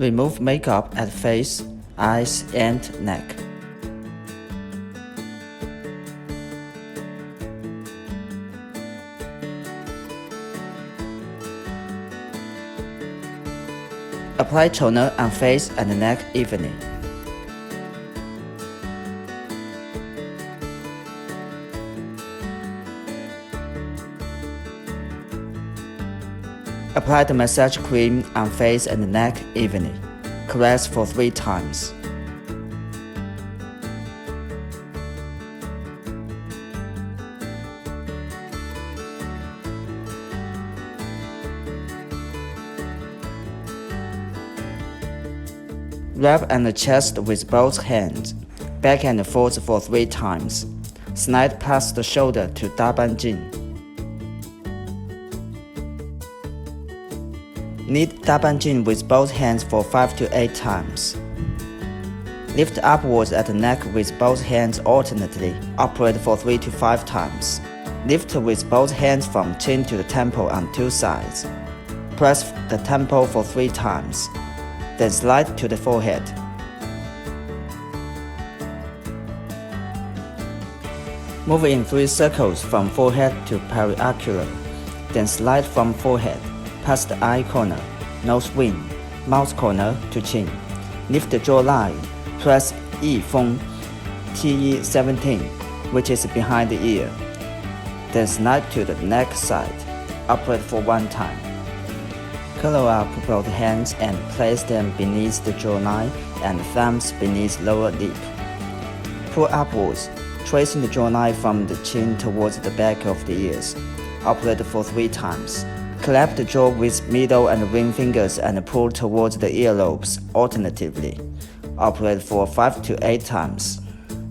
Remove makeup at face, eyes, and neck. Apply toner on face and neck evenly. Apply the massage cream on face and neck evenly. Caress for 3 times. Rub on the chest with both hands. Back and forth for 3 times. Slide past the shoulder to 大半径. Knead 大半径 with both hands for 5 to 8 times. Lift upwards at the neck with both hands alternately. Operate for 3 to 5 times. Lift with both hands from chin to the temple on 2 sides. Press the temple for 3 times. Then slide to the forehead. Move in 3 circles from forehead to periocular. Then slide from forehead, past the eye corner, nose wing, mouth corner to chin. Lift the jawline. Press E from TE17, which is behind the ear. Then slide to the neck side. Operate for 1 time. Curl up both hands and place them beneath the jawline and thumbs beneath lower lip. Pull upwards, tracing the jawline from the chin towards the back of the ears. Operate for 3 times. Clap the jaw with middle and ring fingers and pull towards the earlobes alternatively. Operate for 5 to 8 times.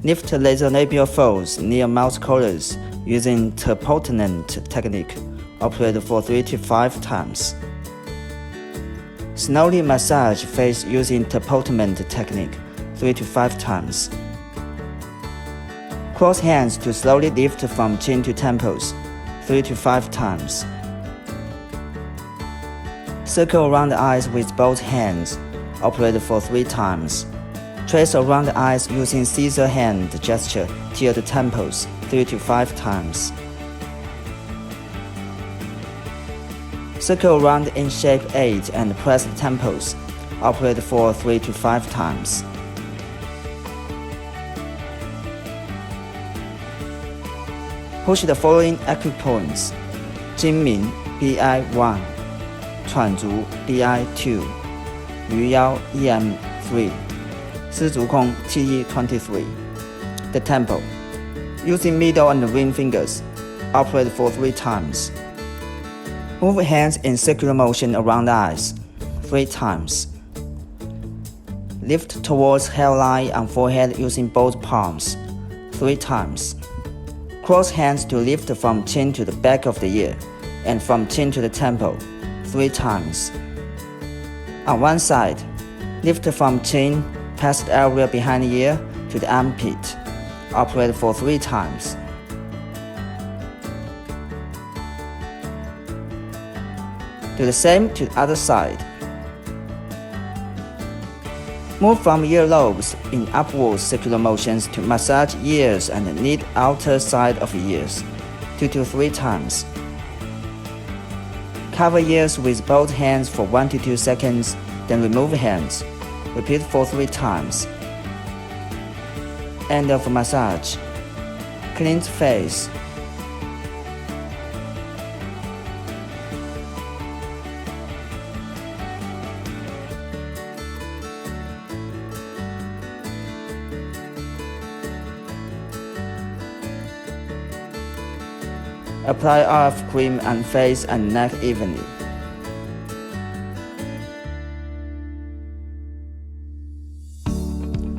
Lift laser labial folds near mouth corners using terpotenant technique. Operate for 3 to 5 times. Slowly massage face using terpotenant technique 3 to 5 times. Cross hands to slowly lift from chin to temples 3 to 5 times. Circle around the eyes with both hands. Operate for 3 times. Trace around the eyes using scissor hand gesture till the temples 3 to 5 times. Circle around in shape 8 and press the temples. Operate for 3 to 5 times. Push the following acupoints: 睛明 BI 1, 喘足 BI 2, 鱼腰 EM 3, 丝足空 TE 23. The temple. Using middle and ring fingers. Operate for 3 times. Move hands in circular motion around the eyes 3 times. Lift towards hairline and forehead using both palms 3 times. Cross hands to lift from chin to the back of the ear and from chin to the temple 3 times. On one side, lift from chin past the area behind the ear to the armpit. Operate for 3 times. Do the same to the other side. Move from earlobes in upward circular motions to massage ears and knead outer side of ears 2 to 3 times. Cover ears with both hands for 1 to 2 seconds, then remove hands. Repeat for 3 times. End of massage. Cleanse face. Apply RF cream on face and neck evenly.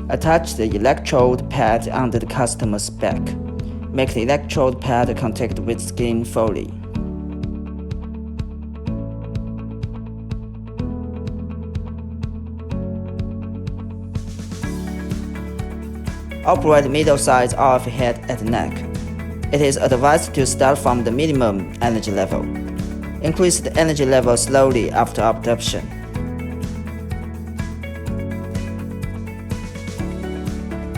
Attach the electrode pad under the customer's back. Make the electrode pad contact with skin fully. Operate middle-sized RF head at the neck. It is advised to start from the minimum energy level. Increase the energy level slowly after abduction.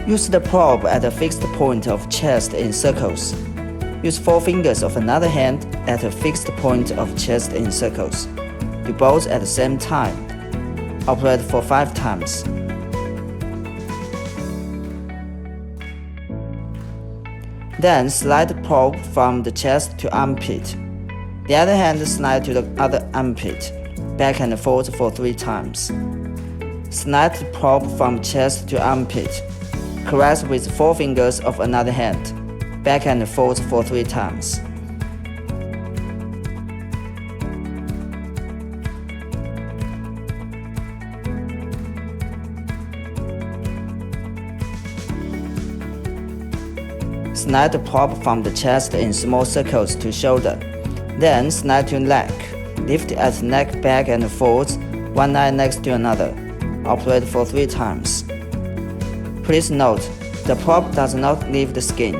Use the probe at a fixed point of chest in circles. Use 4 fingers of another hand at a fixed point of chest in circles. Do both at the same time. Operate for 5 times. Then slide the probe from the chest to armpit. The other hand slide to the other armpit, back and forth for 3 times. Slide the probe from chest to armpit. Caress with 4 fingers of another hand, back and forth for 3 times. Slide the probe from the chest in small circles to shoulder. Then slide to neck. Lift at neck back and forth, one eye next to another. Operate for 3 times. Please note, the probe does not leave the skin.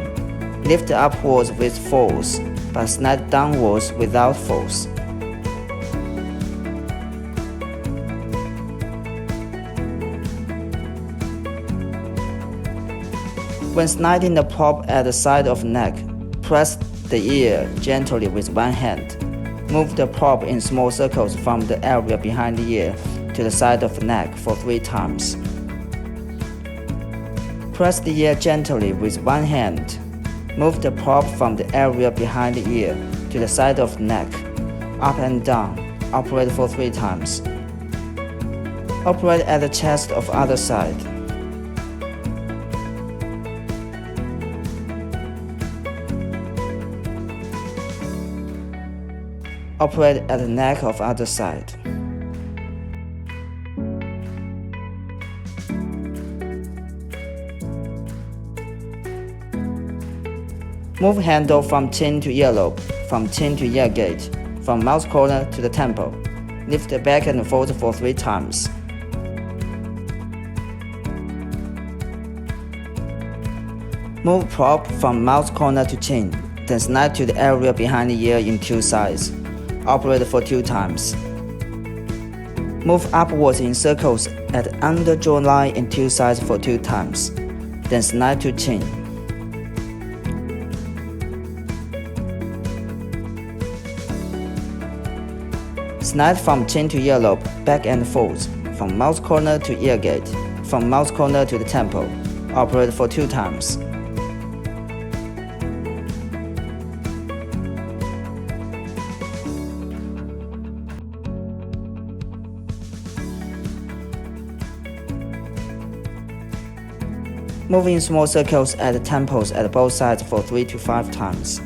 Lift upwards with force, but slide downwards without force. When sliding the probe at the side of neck, press the ear gently with one hand. Move the probe in small circles from the area behind the ear to the side of the neck for 3 times. Press the ear gently with one hand. Move the probe from the area behind the ear to the side of the neck, up and down. Operate for 3 times. Operate at the chest of other side. Operate at the neck of other side. Move handle from chin to earlobe, from chin to ear gate, from mouth corner to the temple. Lift back and forth for 3 times. Move probe from mouth corner to chin, then slide to the area behind the ear in 2 sides. Operate for 2 times. Move upwards in circles at under jawline in 2 sides for 2 times. Then slide to chin. Slide from chin to earlobe, back and forth, from mouth corner to ear gate, from mouth corner to the temple. Operate for 2 times. Move in small circles at the temples at both sides for 3 to 5 times.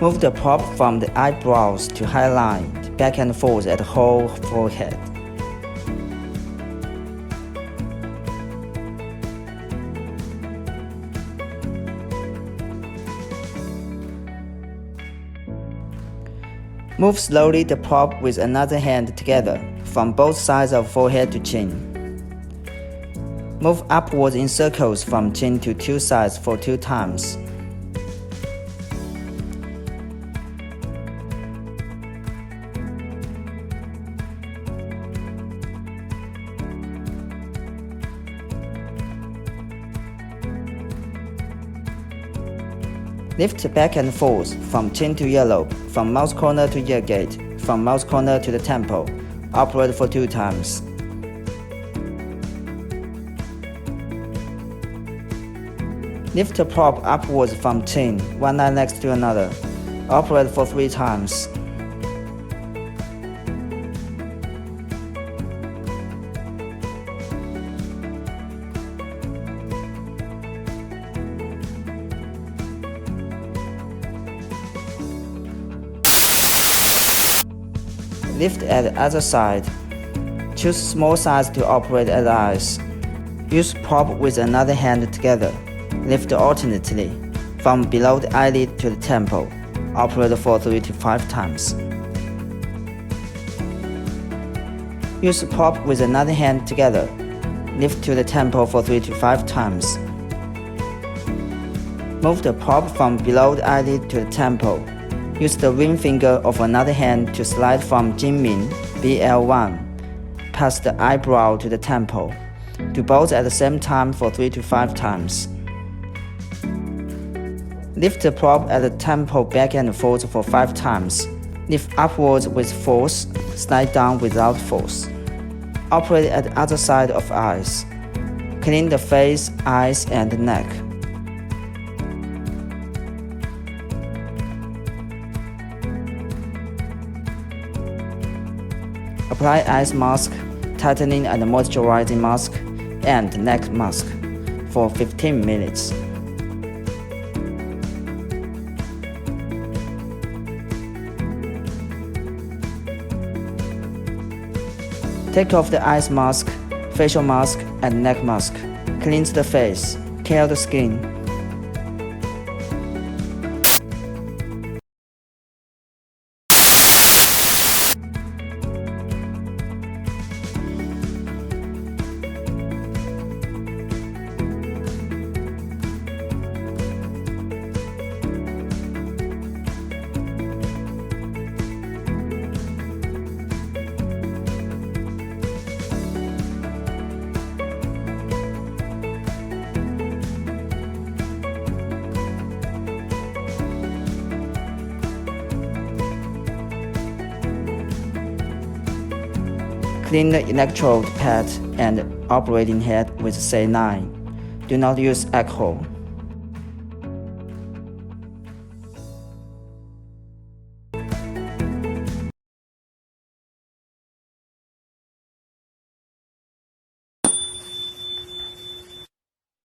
Move the probe from the eyebrows to highline, back and forth at the whole forehead. Move slowly the probe with another hand together, from both sides of forehead to chin. Move upwards in circles from chin to 2 sides for 2 times. Lift back and forth from chin to earlobe, from mouth corner to ear gate, from mouth corner to the temple. Operate for 2 times. Lift the probe upwards from chin, one eye next to another. Operate for 3 times. Lift at the other side. Choose small size to operate at the eyes. Use probe with another hand together. Lift alternately, from below the eyelid to the temple. Operate for 3 to 5 times. Use probe with another hand together. Lift to the temple for 3 to 5 times. Move the probe from below the eyelid to the temple. Use the ring finger of another hand to slide from Jinmin BL1 past the eyebrow to the temple. Do both at the same time for 3 to 5 times. Lift the probe at the temple back and forth for 5 times. Lift upwards with force, slide down without force. Operate at the other side of eyes. Clean the face, eyes, and neck. Apply eyes mask, tightening and moisturizing mask, and neck mask for 15 minutes. Take off the eyes mask, facial mask, and neck mask. Cleanse the face. Care the skin. Clean the electrode pad and operating head with C9. Do not use alcohol.